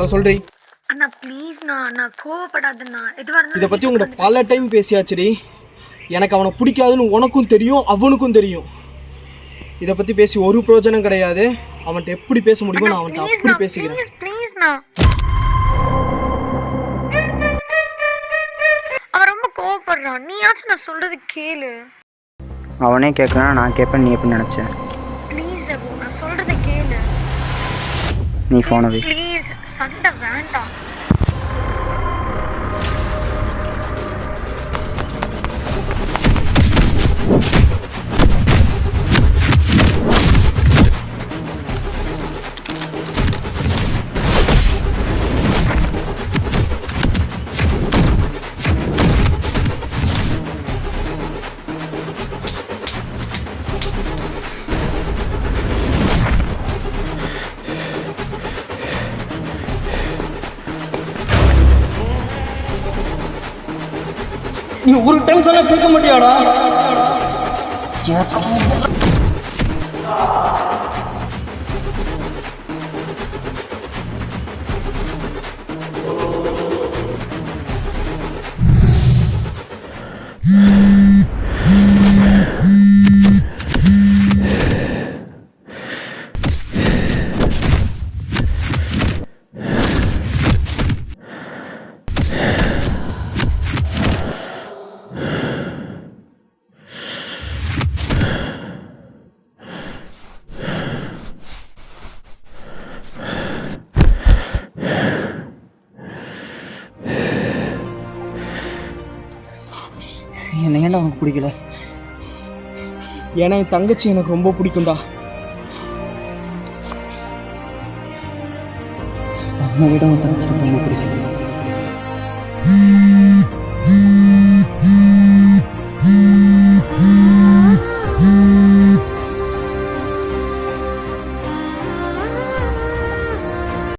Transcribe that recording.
இப்போ சொல்றீ அண்ணா ப்ளீஸ்ண்ணா, நான் கோவப்படாதண்ணா. எதுவாக இருந்தாலும் இதை பற்றி உங்கள்கிட்ட பல டைம் பேசியாச்சுடி. எனக்கு அவனை பிடிக்காதுன்னு உனக்கும் தெரியும், அவனுக்கும் தெரியும். இதை பற்றி பேசி ஒரு பிரயோஜனம் கிடையாது. அவன்கிட்ட எப்படி பேச முடியுமோ நான் அவன்கிட்ட அப்படி பேசிக்கிறேன். ப்ளீஸ்ண்ணா. அவன் ரொம்ப கோவப்படுறான். நீயாச்சும் நான் சொல்றது கேளு. அவனே கேட்கலாம், நான் கேட்பேன். நீ எப்படி நினச்ச? ப்ளீஸ் ரகு, நான் சொல்றத கேளு. நீ ஃபோனை வை. ப்ளீஸ், சண்டை வேண்டாம். நீ ஒரு டைம் சொன்னா கேட்க மாட்டியாடா? என்ன ஏன்டா உனக்கு பிடிக்கல? ஏன்னா என் தங்கச்சி எனக்கு ரொம்ப பிடிக்கும்டா. அவனை விட உன் தங்கச்சி ரொம்ப பிடிக்கும்.